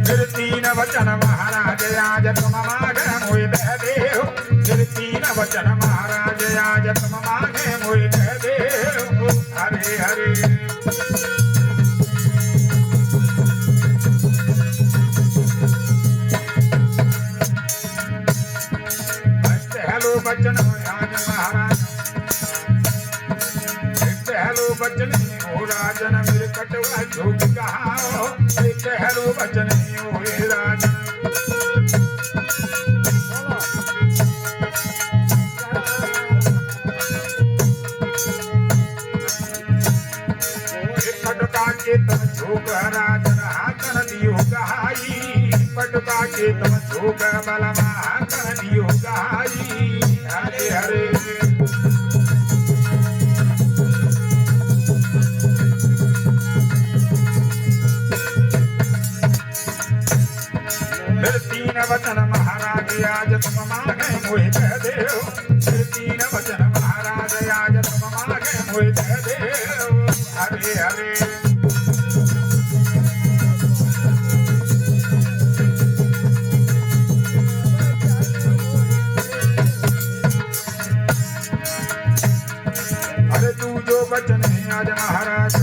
फिर तीन वचन महाराज आज तुम मांगे मोहि दे देव। फिर तीन वचन महाराज आज तुम मांगे मोहि दे देव। हरे हरे हेलो बचन आज महाराज हेलो बचन हो राजन मेरे कटवा झोंक कहाओ। हेलो बचन हो राजन पटका के तम झोंक राजन हाकन दियो गहाई। पटका के तम झोंक बलमा हाकन दियो गहाई। हरे हरे तीन वचन महाराज आज तुम मांगे मोहि दे देव। तीन वचन महाराज आज तुम मांगे मोहि दे देव। हरे हरे अरे तू जो वचन है आज महाराज।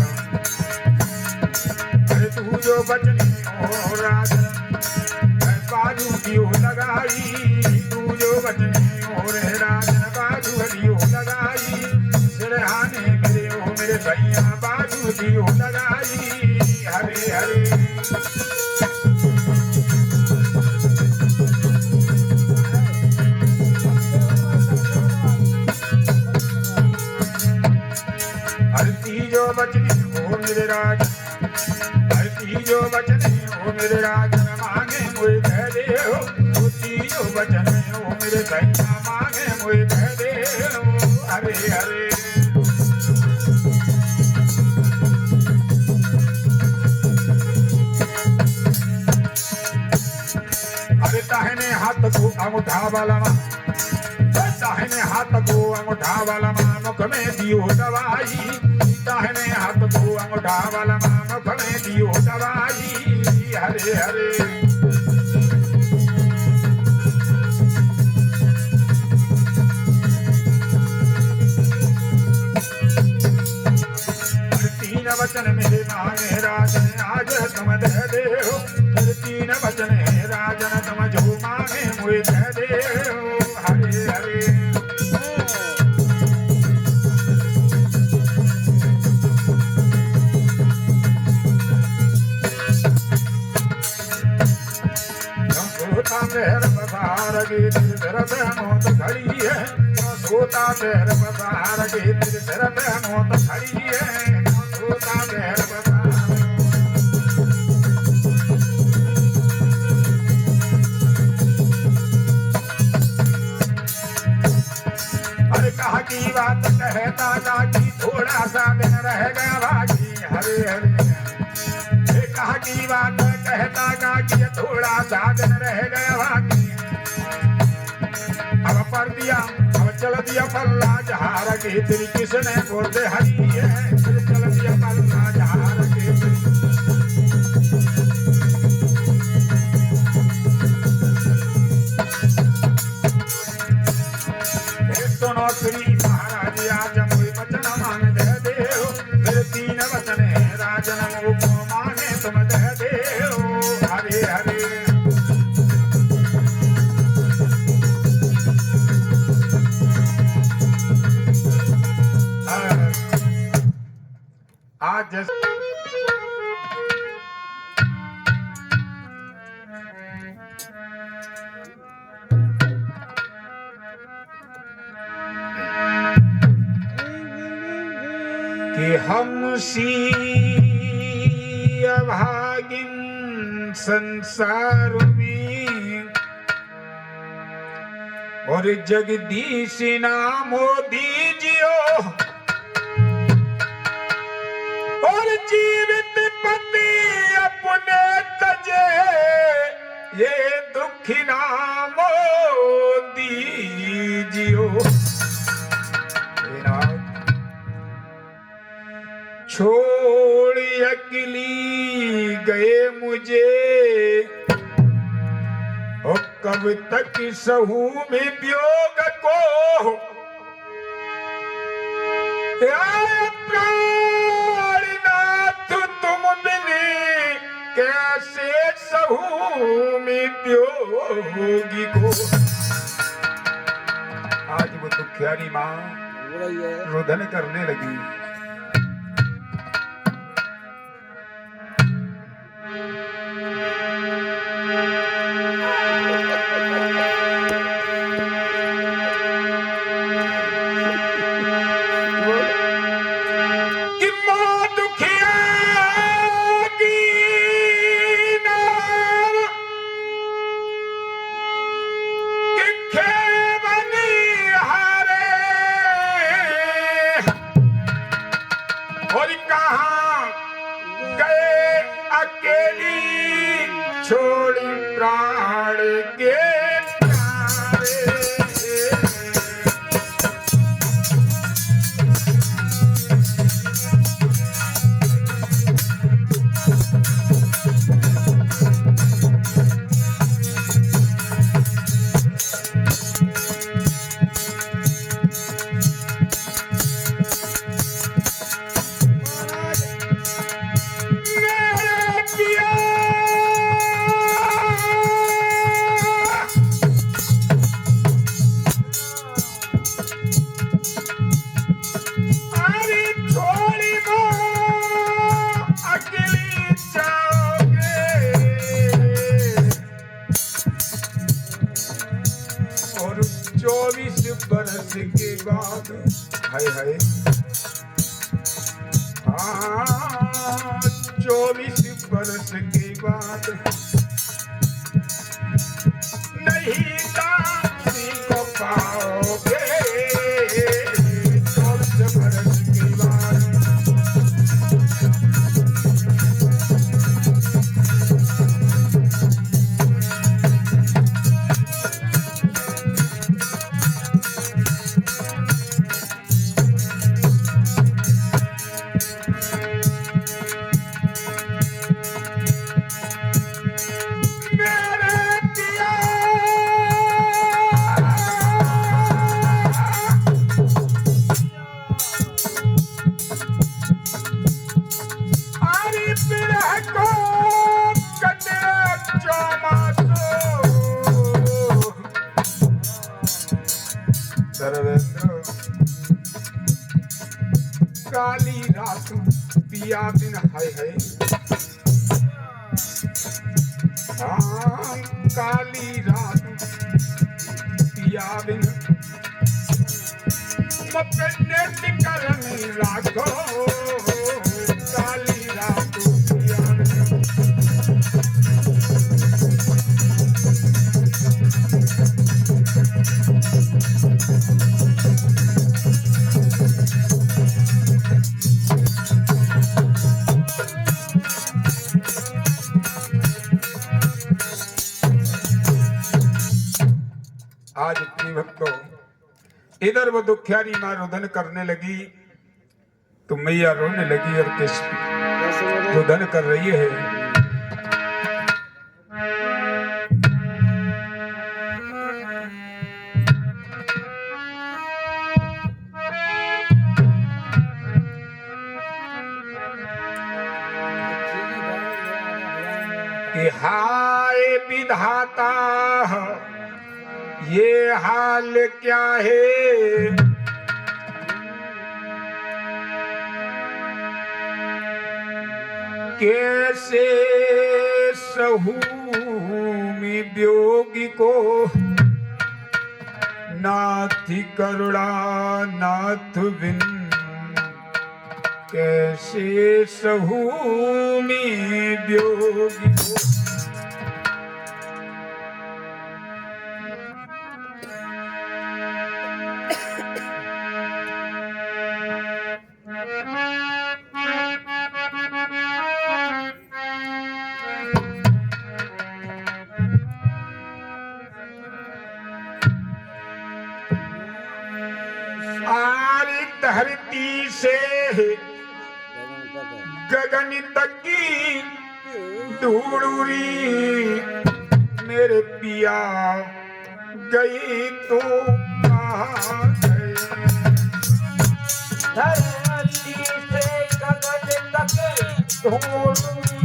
अरे तू जो वचन हो राज बाजू दियो लगाई। तू जो बचने हो रे राजन बाजू दियो लगाई। सिरहाने मेरे हो मेरे भैया बाजू दियो लगाई। हरे हरे हरती जो बचने हो मेरे राजन। हरती जो बचने हो मेरे राजन मांगे मोहि दे देव। जो बचन हो मेरे भैया मांगे मोहि दे देव। हरे हरे अरे दाहिने हाथ को अंगूठा वाला दाहिने हाथ को अंगूठा वाला मुख में दियो दवाई। दाहिने हाथ को अंगूठा वाला मुख में दियो दवाई। हरे हरे तीन वचन मेरे मांगे राजन आज तुम दे देव। फिर तीन वचन है राजन तुम जो मांगे मोहि दे देव। हरे हरे मेहर बसार के सिर पे मौत खड़ी है। सोता मेहर बसार के सिर पे मौत खड़ी है। सोता मेहर बसार अरे कहा की बात कहता का कि थोड़ा सा दिन रह गया भागी। हरे हरे कहा की बात कहता का कि थोड़ा सा दिन रह गया भागी। अब पर दिया अब चल दिया पल्ला जहार के तेरी किसने बोलते हरी है। फिर चल दिया पल्ला जहार के तो नौकरी महाराज आज मोहि वचन मांग दे देव। फिर तीन वचन है राजन मुख मांगे तुम दे देव। हरे हरे आज कि हम सी अभागिन संसार में और जगदीश नामो दीजियो। और जीवित पति अपने तजे ये दुखी नामो दीजियो। छोड़ अकेली गए मुझे, और कब तक सहूं में वियोग को, प्राणनाथ तुम बिने कैसे सहूं में वियोगी को। आज वो दुखियारी माँ रुदन करने लगी। प्राण के बरस के बाद, हाय हाय, 24 बरस के बाद नहीं दासी को पाओगे। 24 बरस के बाद काली रात पिया दिन, हाय हाय, काली रात पिया बिन मपने करनी राखो। काली रात पिया बिन आज इतनी भक्तों, इधर वो दुखियारी माँ रुदन करने लगी तो मैया रोने लगी और किस रुदन कर रही है। कि हाय विधाता ये हाल क्या है, कैसे सहूं में वियोगी को। नाथ करुणा नाथ बिन कैसे सहूं में वियोगी को। धरती से गगन तक की ढूंढूरी मेरे पिया गई तो कहाँ गए। धरती से गगन तक ढूंढूरी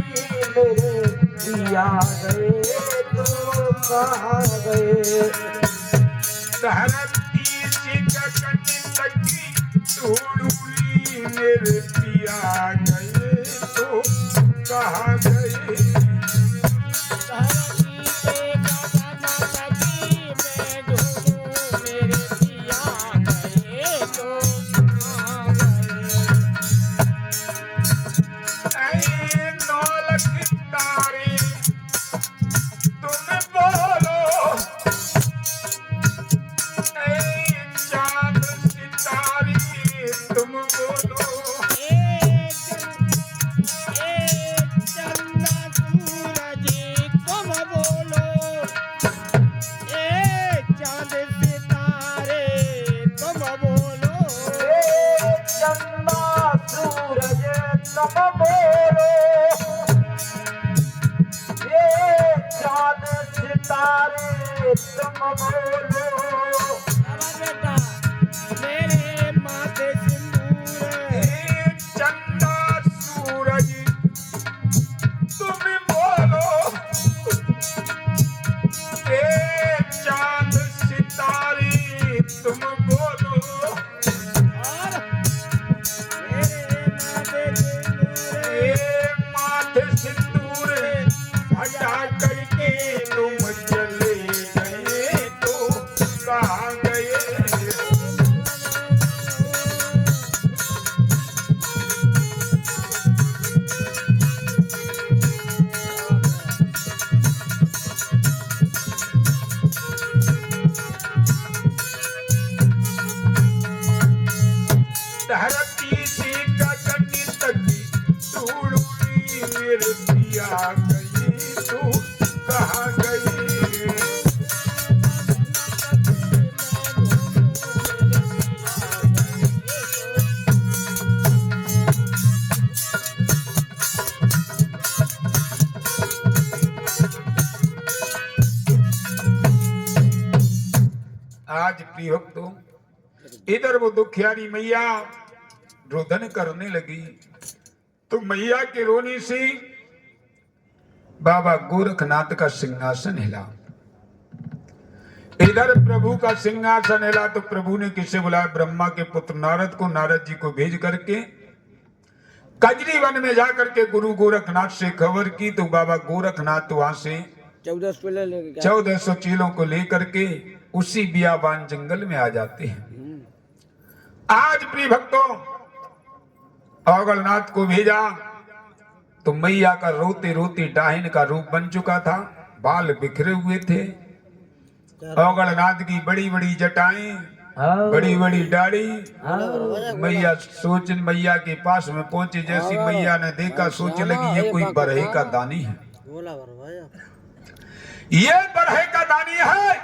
मेरे पिया गए तो कहाँ गए। धरती से गगन तक ढूंढूरी मेरे पिया गए तो कहाँ गए। धरती से गगन तक ढूंढूरी मेरे पिया गई तो कहाँ गई। आज प्रिय भक्तों, इधर वो दुखियारी मैया रोदन करने लगी तो मैया के रोने से बाबा गोरखनाथ का सिंहासन हिला। इधर प्रभु का सिंहासन हिला तो प्रभु ने किसे बुलाया? ब्रह्मा के पुत्र नारद को। नारद जी को भेज करके कजरी वन में जाकर के गुरु गोरखनाथ से खबर की तो बाबा गोरखनाथ वहां से 1400 चीलों को लेकर के उसी बियाबान जंगल में आ जाते हैं। आज प्रिय भक्तों, औगलनाथ को भेजा तो मैया का रोते रोते डाहिन का रूप बन चुका था। बाल बिखरे हुए थे। औगलनाथ की बड़ी बड़ी जटाएं, बड़ी बड़ी दाढ़ी। मैया सोच मैया के पास में पहुंचे, जैसी मैया ने देखा सोच लगी ये कोई बरहे का दानी है, ये बरहे का दानी है,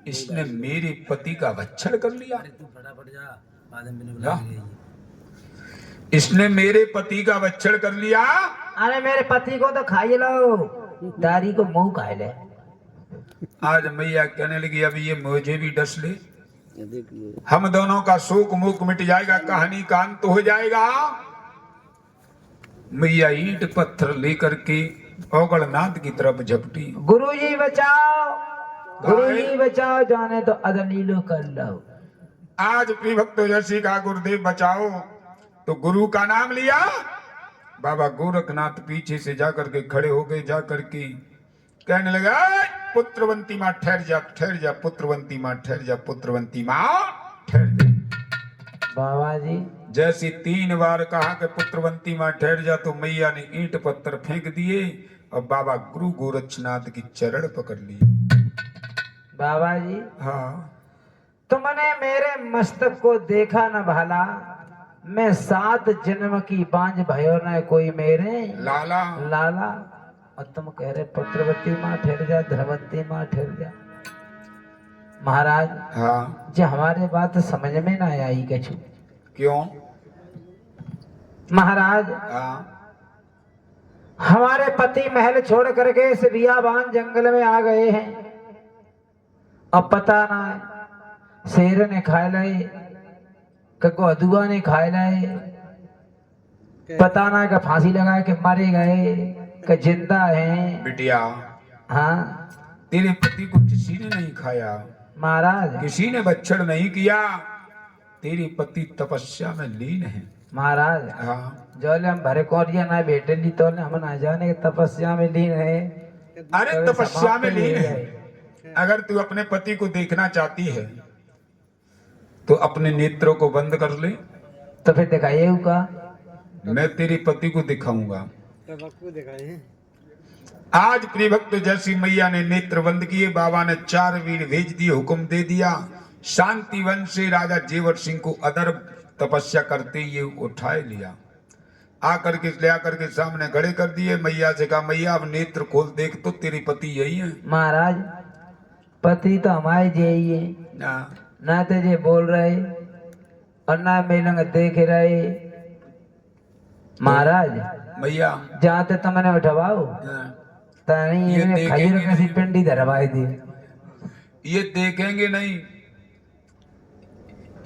इसने मेरे पति का वच्छन कर लिया। इसने मेरे पति का वच्छन कर लिया। अरे मेरे पति को तो खाई लो, दारी को मुंह खाए ले। आज मैया कहने लगी अब ये मुझे भी डस ले, हम दोनों का शोक मुक मिट जाएगा, कहानी का अंत हो जाएगा। मैया ईंट पत्थर लेकर के औगलनाथ की तरफ झपटी। गुरुजी बचाओ, गुरुजी बचाओ, जाने तो अदनीलो कर लो। आज प्रिय भक्तों जैसी कहा गुरुदेव बचाओ तो गुरु का नाम लिया। बाबा गोरखनाथ पीछे से जाकर के खड़े हो गए, जाकर के कहने लगा पुत्रवंती माँ ठहर जा, ठहर जा, पुत्रवंती माँ ठहर जा, पुत्रवंती माँ ठहर जा। बाबा जी जैसे 3 बार कहा कि पुत्रवंती माँ ठहर जा तो मैया ने ईंट पत्थर फेंक दिए और बाबा गुरु गोरक्षनाथ की चरण पकड़ लिए। बाबा जी हाँ, तुमने मेरे मस्तक को देखा न भाला, मैं 7 जन्म की बांझ भयो न कोई मेरे लाला लाला। और तुम कह रहे पुत्रवती माँ ठहर जा, धनवंती माँ ठहर जा। महाराज हाँ, जो हमारे बात समझ में ना आई कछु। क्यों? महाराज हाँ, हमारे पति महल छोड़ करके इस बियाबान जंगल में आ गए हैं। अब पता ना है शेर ने खाए लाए कको अदुआ ने खाए लाए, पता ना कि फांसी लगाए कि मारे गए कि जिंदा हैं। बिटिया, हाँ तेरे पति को किसी ने नहीं खाया, महाराज। किसी ने बच्छड़ नहीं किया। तेरे पति तपस्या में लीन है। महाराज हाँ, जोले हम भरे कोरिया ना बेटे ली तो हम ना जाने के तपस्या में लीन है। अरे कभी तपस्या में समाप्त लीन नहीं है। अगर तू अपने पति को देखना चाहती है तो अपने नेत्रों को बंद कर ले। तो फिर दिखाइए का मैं तेरे पति को दिखाऊंगा। आज प्रिय भक्त जैसी मैया ने नेत्र बंद किए, बाबा ने 4 वीर भेज दिए, हुक्म दे दिया। शांति वन से राजा जेवर सिंह को अदर तपस्या करते ये उठाए लिया, आकर के ले आकर के सामने खड़े कर दिए। मैया से कहा, मैया अब नेत्र खोल, देख तो तेरी पति यही है। महाराज पति तो हमारे यही है ना, ना तो ये बोल रहे और ना मिलंग देख रहे। महाराज मैया जाते तो मैंने उठवाओ तानी ये इन्हें खजूर देखेंगे कैसी नहीं। पिंडी धरवाई दी। ये देखेंगे नहीं,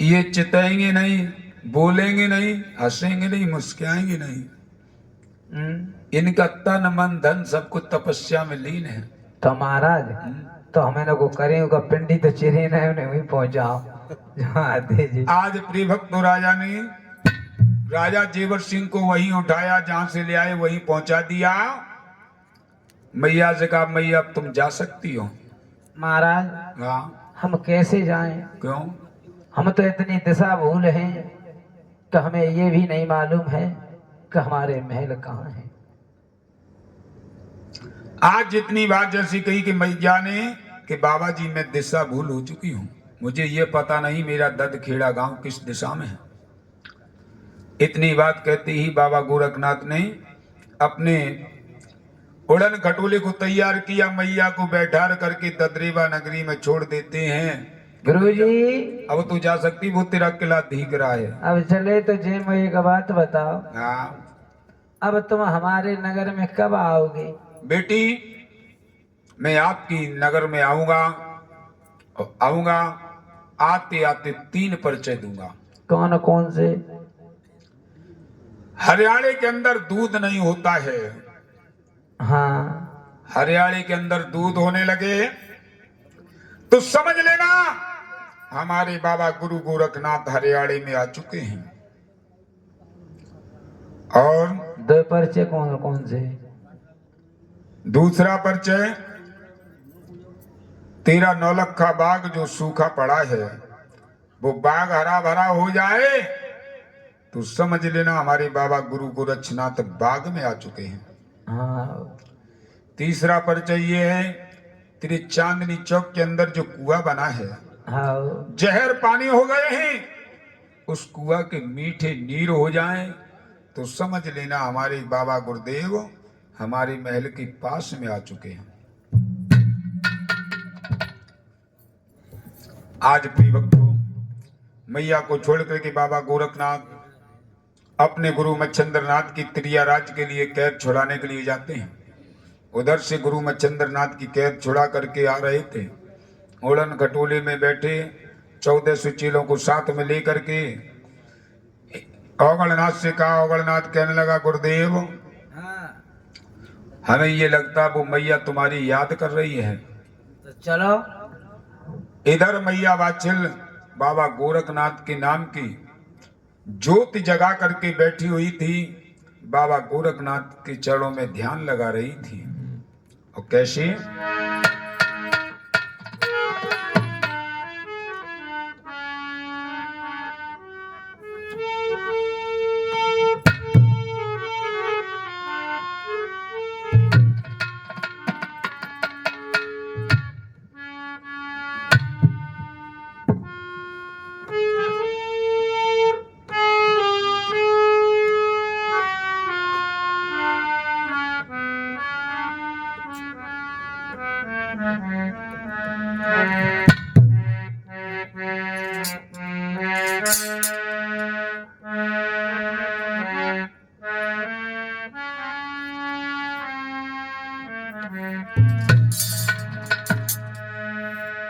ये चिताएंगे नहीं, बोलेंगे नहीं, हंसेंगे नहीं, मुस्कुराएंगे नहीं। इनका तन मन धन सब कुछ तपस्या में लीन है। तो महाराज तो हमें ना को करें उनका पिंडी तो चिरे ना उन्हें वहीं पहुंचाओ जहाँ आते जी। आज प्रिय भक्त राजा ने राजा जेवर सिंह को वहीं उठाया, जहां से ले आए वहीं पहुंचा दिया। मैया से कहा, मैया अब तुम जा सकती हो। महाराज हाँ, हम कैसे जाएं? क्यों? हम तो इतनी दिशा भूल हैं कि हमें ये भी नहीं मालूम है कि हमारे महल कहाँ है। आज जितनी बात जैसी कही कि मैया ने कि बाबा जी मैं दिशा भूल हो चुकी हूं, मुझे ये पता नहीं मेरा ददखेड़ा गांव किस दिशा में है। इतनी बात कहते ही बाबा गोरखनाथ ने अपने उड़न खटोले को तैयार किया, मैया को बैठा करके ददरेवा नगरी में छोड़ देते हैं। गुरुजी अब तू जा सकती, वो तेरा किला दिख रहा है। अब चले तो जे मुझे एक बात बताओ, हाँ अब तुम हमारे नगर में कब आओगे? बेटी, मैं आपकी नगर में आऊंगा, आते आते 3 परिचय दूंगा। कौन कौन से? हरियाणा के अंदर दूध नहीं होता है। हाँ हरियाणा के अंदर दूध होने लगे तो समझ लेना हमारे बाबा गुरु गोरखनाथ हरियाणा में आ चुके हैं। और 2 परिचय कौन कौन से? दूसरा परिचय, तेरा नौलखा बाग जो सूखा पड़ा है वो बाग हरा भरा हो जाए तो समझ लेना हमारे बाबा गुरु गोरक्षनाथ बाग में आ चुके हैं। हाँ। तीसरा परिचय ये है, तेरे चांदनी चौक के अंदर जो कुआं बना है, हाँ जहर पानी हो गए हैं, उस कुआं के मीठे नीर हो जाएं तो समझ लेना हमारे बाबा गुरुदेव हमारे महल के पास में आ चुके हैं। आज प्रिय भक्तों, मैया को छोड़ करके बाबा गोरखनाथ अपने गुरु मच्छिंद्रनाथ की त्रिया राज के लिए कैद छुड़ाने के लिए जाते हैं। उधर से गुरु मच्छिंद्रनाथ की कैद छुड़ा करके आ रहे थे, उड़न खटोले में बैठे 14 सुचीलों को साथ में लेकर के औगणनाथ से कहा, औगणनाथ कहने लगा, गुरुदेव हाँ हमें ये लगता वो मैया तुम्हारी याद कर रही है। तो चलो। इधर मैया वाचिल बाबा गोरखनाथ के नाम की ज्योति जगा करके बैठी हुई थी, बाबा गोरखनाथ के चरणों में ध्यान लगा रही थी। और कैसे?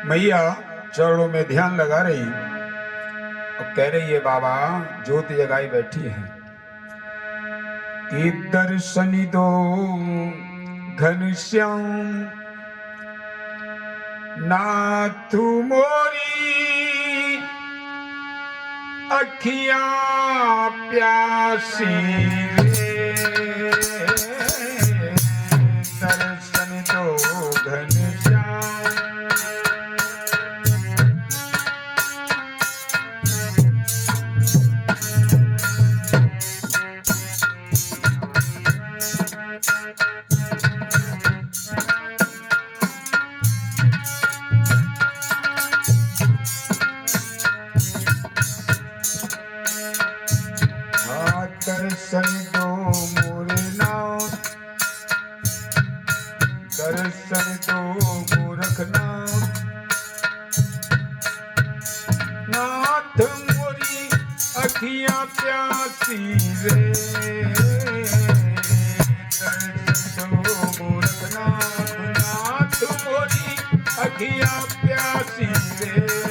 मैया चरणों में ध्यान लगा रही और कह रही है बाबा ज्योति जगाई बैठी है कि दर्शन दो घनश्याम नाथ मोरी अखियां प्यासी रे दर्शन दो घनश्याम दर्शन दो मोरे नाथ दर्शन दो गोरखनाथ नाथ मोरी अखियां प्यासी रे दर्शन दो गोरखनाथ नाथ मोरी अखियां प्यासी रे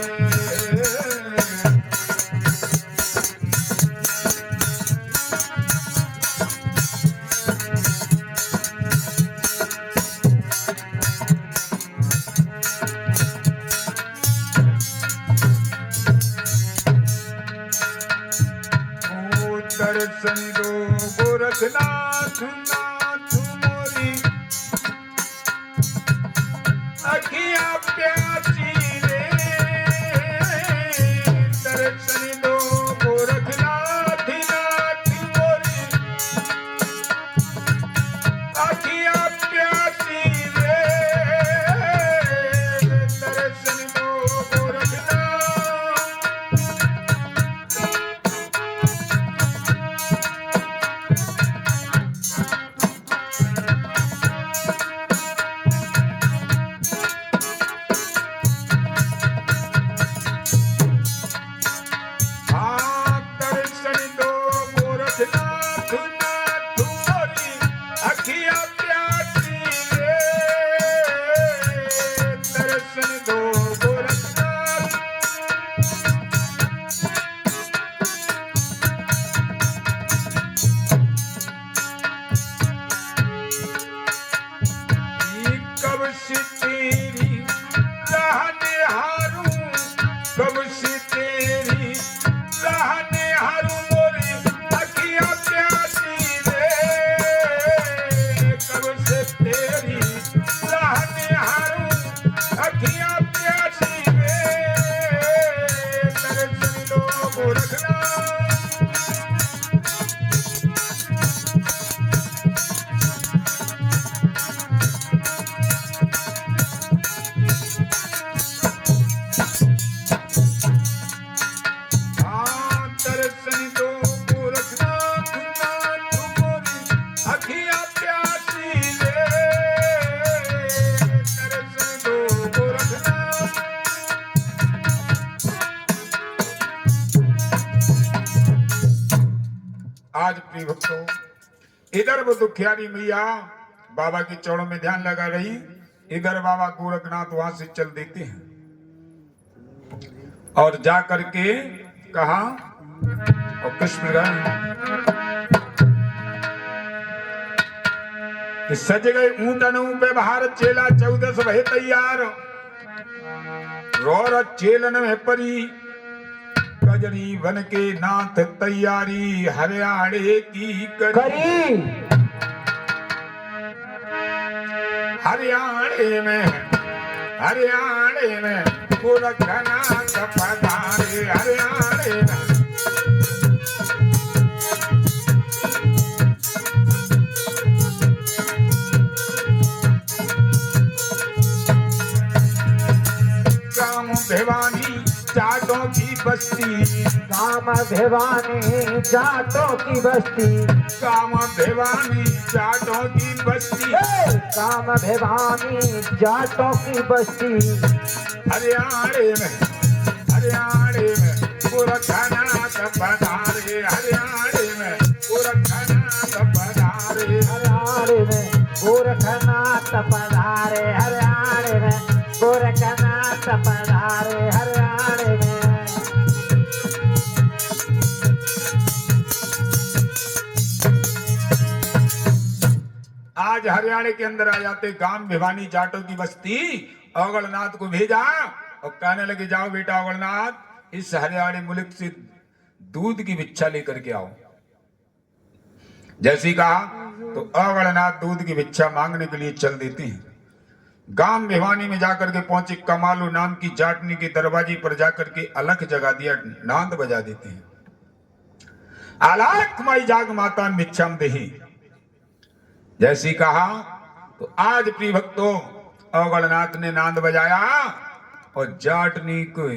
दर्शन दो गोरखनाथ नाथ मोरी अखियां प्यासी रे दर्शन दो गोरखनाथ नाथ मोरी अखियां प्यासी रे दर्शन दो गोरखनाथ आज प्रिय भक्तों इधर वो दुखियारी मैया बाबा के चरणों में ध्यान लगा रही इधर बाबा गोरखनाथ वहां से चल देते हैं और जा करके कहा और कृष्ण कि सज गए ऊंटनों पे बाहर चेला 14 भय तैयार रोर चेलन में परी कजरी बन के नाथ तैयारी हरियाणे की करी हरियाणे में गोरखनाथ पधारे हरियाणे में काम भिवानी जाटों की बस्ती काम भिवानी जाटों की बस्ती काम भिवानी जाटों की बस्ती काम भिवानी जाटों की बस्ती हरियाणे में गोरखनाथ पधारे हरियाणे में गोरखनाथ पधारे हरियाणे में गोरखनाथ पधारे हरियाणे में, गोरखनाथ पधारे हरियाणे में। आज हरियाणा के अंदर आ जाते गांव भिवानी जाटों की बस्ती औगड़नाथ को भेजा और कहने लगे जाओ बेटा औगड़नाथ इस हरियाणा मुल्क से दूध की भिक्षा लेकर के आओ। जैसी कहा तो औगड़नाथ दूध की भिक्षा मांगने के लिए चल देते हैं। गांव भिवानी में जाकर के पहुंचे, कमालू नाम की जाटनी के दरवाजे पर जाकर के अलख जगा दिया, नांद बजा देते हैं। अलख माई जाग माता भिक्षाम देही। जैसी कहा तो आज प्रिय भक्तों औगड़नाथ ने नांद बजाया और जाटनी को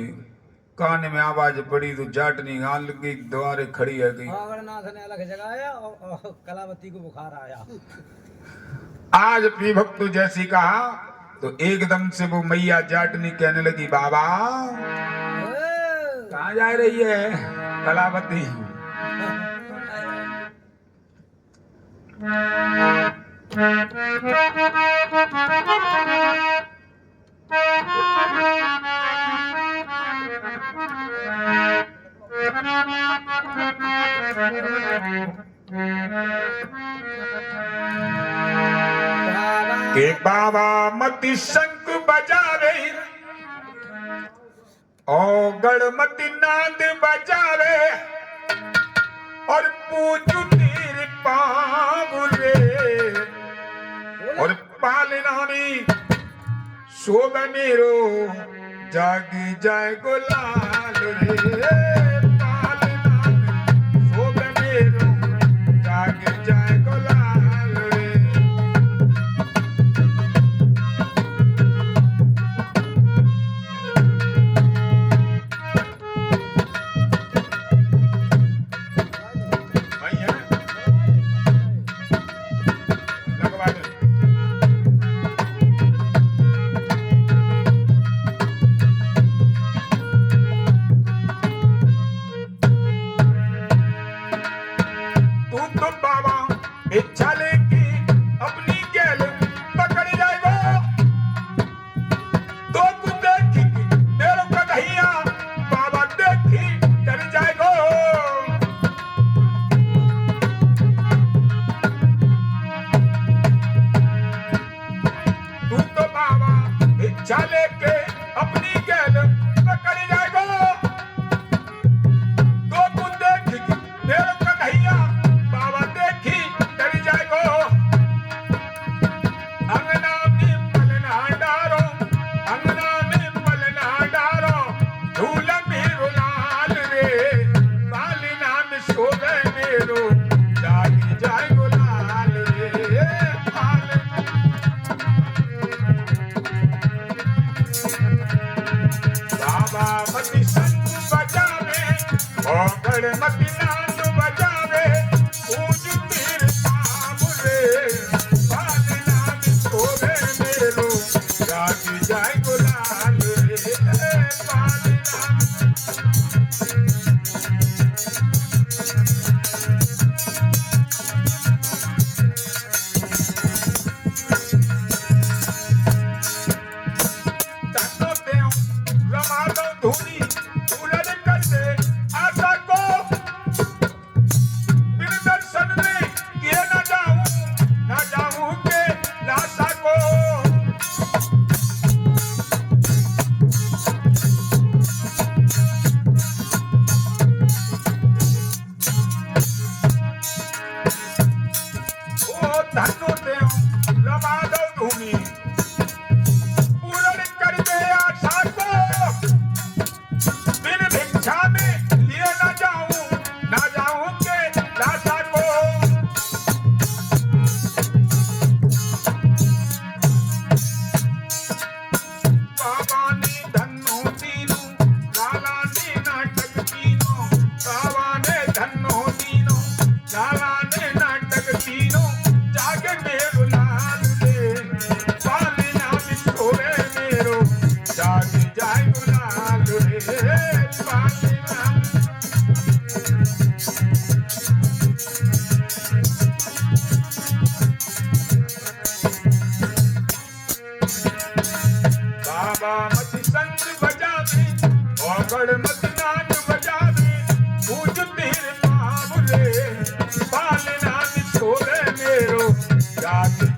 कान में आवाज पड़ी तो जाटनी गान लगी, द्वारे खड़ी है गई। औगड़नाथ ने अलग जगाया और कलावती को बुखार आया। आज प्रिय भक्तों जैसी कहा तो एकदम से वो मैया जाटनी कहने लगी, बाबा कहाँ जा रही है कलावती? के बाबा मति शंख बजावे औगड़ मति नाद बजावे और पूजू तेरे पाँव रे और पालना में शोभ मेरो जागी जाए गुलाल रे। पालना में शोभ मेरो जागी जाए गुलाल रे। भाई है लगवा दे। तू तो बाबा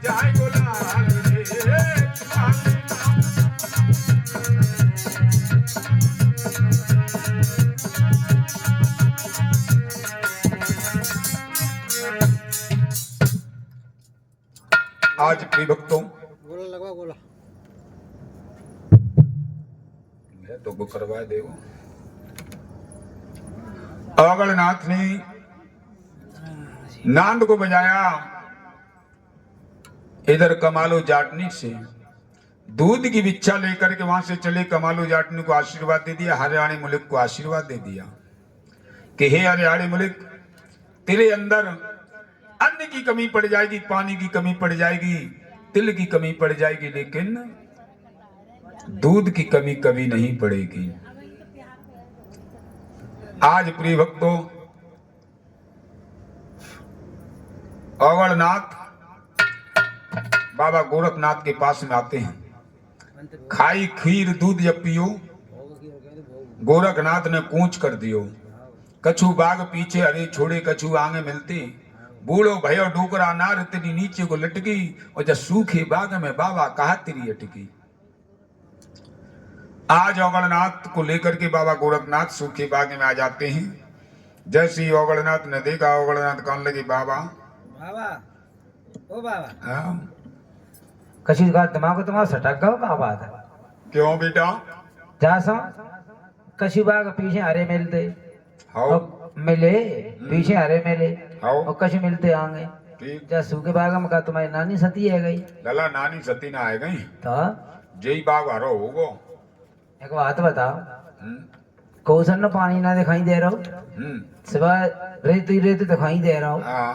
जाय गुलाल रे आज प्रिय भक्तों मैं तो वो करवा देव अवगढ़नाथ ने नांद को बजाया इधर कमालो जाटनी से दूध की बिच्छा लेकर के वहां से चले कमालो जाटनी को आशीर्वाद दे दिया हरियाणी मुल्क को आशीर्वाद दे दिया कि हे हरियाणी मुल्क तेरे अंदर अन्न की कमी पड़ जाएगी पानी की कमी पड़ जाएगी तिल की कमी पड़ जाएगी लेकिन दूध की कमी कभी नहीं पड़ेगी। आज प्रिय भक्तों अवगढ़नाथ बाबा गोरखनाथ के पास में आते हैं। खाई खीर दूध जब पियो गोरखनाथ ने कूच कर दियो कछु बाग पीछे हरे छोड़े कछु आगे मिलते बूढ़ो भयो डोकरा नार तेरी नीचे को लटकी और जब सूखे बाग में बाबा कहा तेरी अटकी। आज अवगढ़नाथ को लेकर के बाबा गोरखनाथ सूखे बाग में आ जाते हैं। जैसे ही अवगढ़नाथ ने देखा अवगढ़नाथ कहने लगे बाबा बाबा ओ बाबा हाँ कशी का दिमाग तुम्हारा सटक गया का बात है क्यों बेटा जा सो कशी बाग पीछे हरे मिलते हाउ मिले पीछे हरे मिले हाउ और कशी मिलते आगे ठीक जा सूखे बाग में का तुम्हारी नानी सती है गई लला नानी सती ना आए गई तो जय बाग हरो होगो एक बात बताओ कौशन न पानी ना दिखाई दे रहा हो सिवाय रेत ही रेत दिखाई दे रहा हो हाँ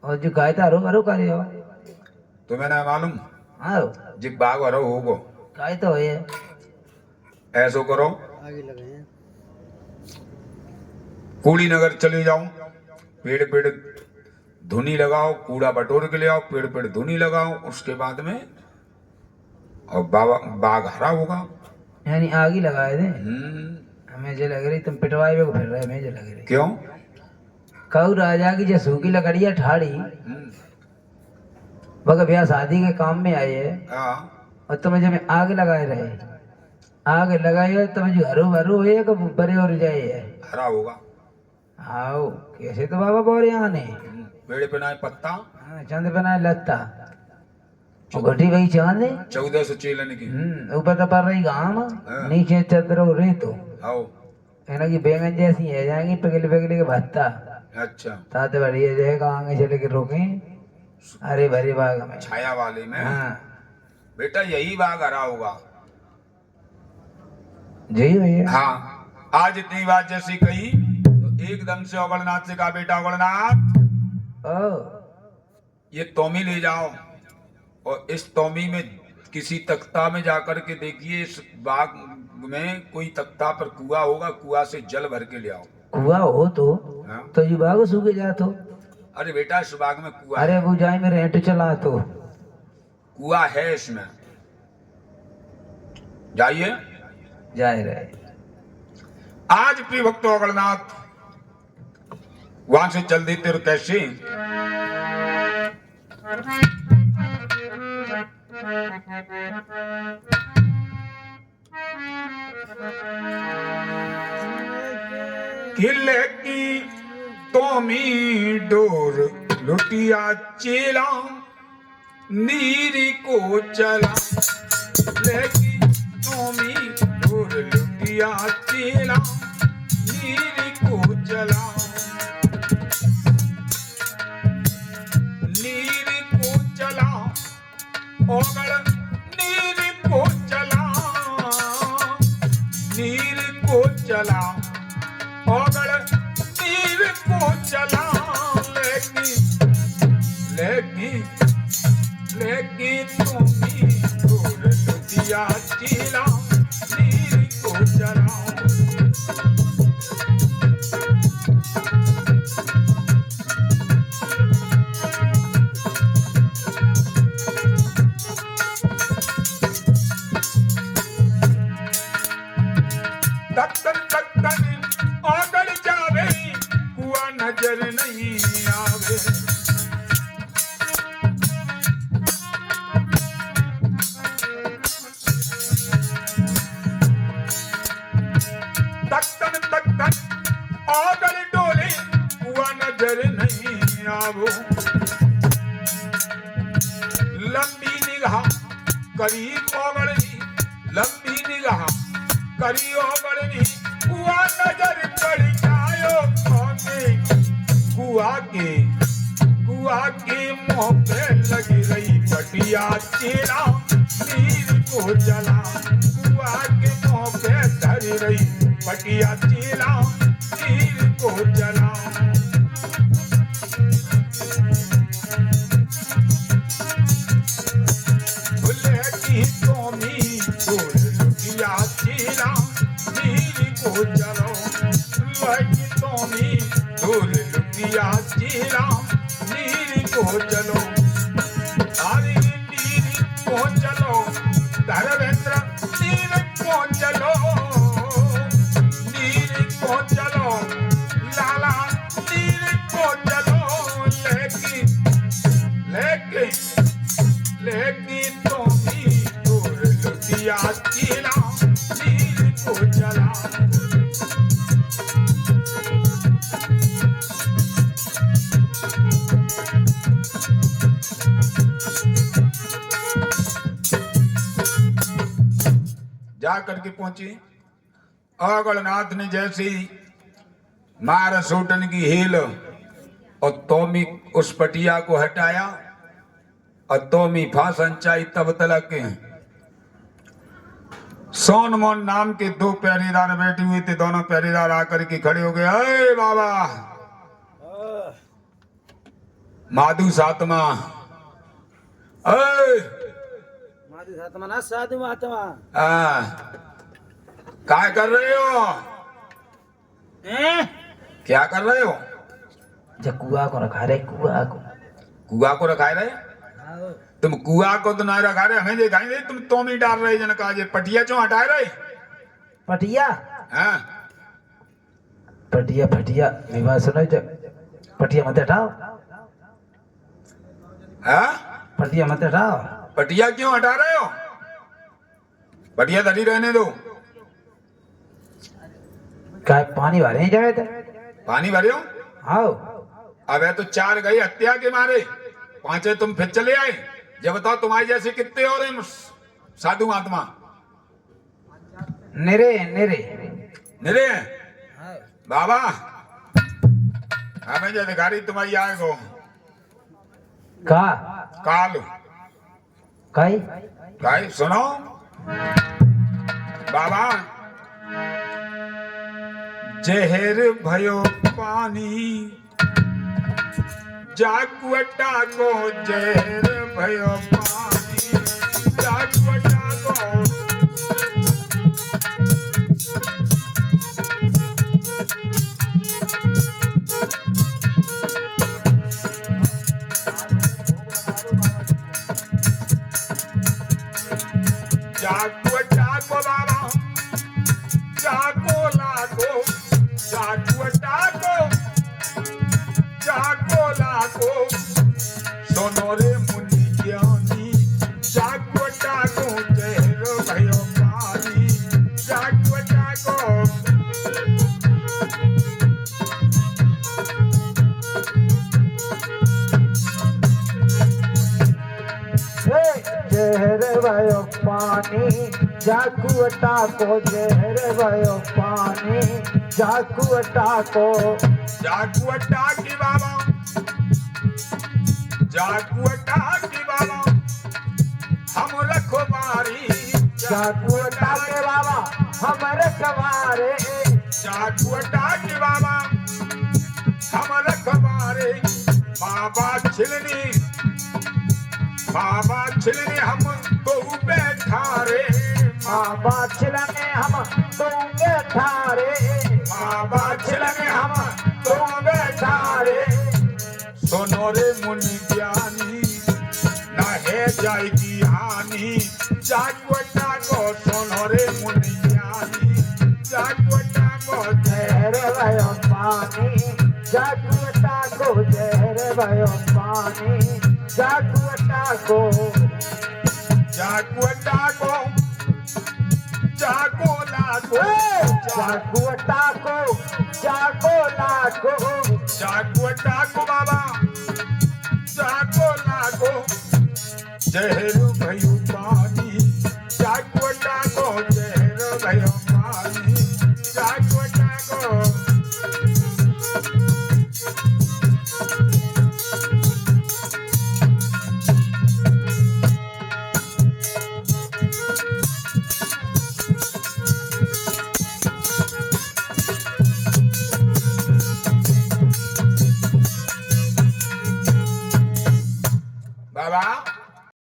और जो गाय तारो करो करे हो तुम्हें ना मालूम हाँ जी बाग हरो होगो गाय तो है ऐसो करो आगे लगे हैं कूड़ी नगर चले जाओ पेड़ पेड़ धुनी लगाओ कूड़ा बटोर के ले आओ पेड़ पेड़ धुनी लगाओ उसके बाद में और बाबा बाग हरा होगा। यानी आग ही लगाए थे हमें जो लग रही तुम पिटवाए हुए फिर रहे मैं जो लग रही क्यों कहू राजा की जो सूखी लकड़ियां ठाड़ी वह ब्याह शादी के काम में आए है हाँ और तुम्हें जब आग लगाए रहे आग लगाए हो तुम्हें जो हरो भरो है कि बड़े और जाए है हरा होगा। आओ कैसे तो बाबा बोल यहाँ ने पेड़ पे ना पत्ता चंद बनाए लगता और घटी वही चांद है 1400 चेलन की ऊपर तो पर रही गांव नीचे चदरो रे तो आओ है कि बैंगन जैसी है जाएंगी पिघल पिघल के भत्ता अच्छा ताते बढ़िया जाएगा आगे चले के रोके अरे भरे बाग में छाया वाले में हाँ बेटा यही बाग हरा होगा। जी भैया हाँ आज इतनी बात जैसी कही तो एकदम से अवगढ़नाथ से कहा बेटा अवगढ़नाथ ओ ये तोमी ले जाओ और इस तोमी में किसी तख्ता में जाकर के देखिए इस बाग में कोई तख्ता पर कुआं होगा कुआं से जल भर के ले आओ। कुआ हो तो हाँ? तो ये बाग सूखे जातो अरे बेटा इस बाग में कुआं अरे वो जाए में रेंट चला तो कुआं है इसमें जाइए जाए रहे। आज प्रिय भक्तों अवगढ़नाथ वहां से चल देते और कैसे किले की तोमी डोर लुटिया चेला नीरी को चला लेकी तोमी डोर लुटिया चेला नीरी को चला नीरी को चला ओगड़ नीरी को चला नीर को चला ओगड़ नीर को चला लेकी तुम्ही दूर लुटिया चीला नीर को चला तक्कर तक्कर आगड़ जावे कुआ नजर नहीं आवे बाबू लंबी निगाह करीब ओगड़नी लंबी निगाह करी ओगड़नी कुआ नजर पड़ जायो कुआ के मुंह पे लगी रही पटिया चेरा नीर को जला कुआ के मुंह पे धरी रही पटिया चेरा नीर को जला भूले की तोमी दूर लुटिया चेरा नीर को जलो लगी तोमी दूर लुटिया चेरा नीर को चलो अरे नीर को चलो धर्मेंद्र नीर को चलो लाला नीर को चलो लेकिन तो भी दूर लुटिया चीला नीर को चला जा करके पहुंची अगलनाथ ने जैसी मार सूटन की हील और तोमी उस पटिया को हटाया और तोमी फांसन चाई तब तलक सोन मोन नाम के दो पहरेदार बैठे हुए थे दोनों पहरेदार आकर के खड़े हो गए अरे बाबा माधु सातमा ना साधु महात्मा क्या कर रहे हो क्या कर रहे हो जब कुआ को रखा रहे कुआ को रखा रहे तुम कुआ को तो ना रखा रहे हमें दिखाई तुम तो ही डाल रहे जन का पटिया चो हटा रहे पटिया हाँ पटिया फटिया विवाह सुनो जब पटिया मत हटाओ हाँ पटिया मत हटाओ पटिया क्यों हटा रहे हो पटिया धरी रहने दो क्या पानी भरे ही जाए थे पानी भरे हो आओ अब तो 4 गई हत्या के मारे 5 तुम फिर चले आए जब बताओ तुम्हारे जैसे कितने और हैं साधु महात्मा निरे निरे निरे बाबा हमें जो दिखा रही तुम्हारी आए को का काल काई सुनो बाबा जहर भयो पानी जाकुटा को जहर भयो पानी जाकुटा को जाकुटा को बाबा जाको लागो जाकुटा को सोनो रे मुनि ज्ञानी जाकुटा को जहर भयो पानी जाकुटा को जहर भयो पानी जाकुटा को जहर भयो पानी जाकुटा की बाबा जाकुटा की बाबा हम रखवारी जाकुटा के बाबा हम रखवारे जाकुटा की बाबा हम रखवारे बाबा छिलनी हम तो बैठा रे बाबा छिलने हम तो बैठा रे बाबा छिलने हम तो बैठा रे सुनो रे मुनि ज्ञानी न है जाएगी हानि जाकुटा को सुनो रे मुनि ज्ञानी जाकुटा को जहर भयो पानी जाकुटा को जहर भयो पानी जाकुटा को जाकुटा को जाकोला को जाकुटा को जाकोला को जाकुटा को बाबा साको लाको जहरू भयो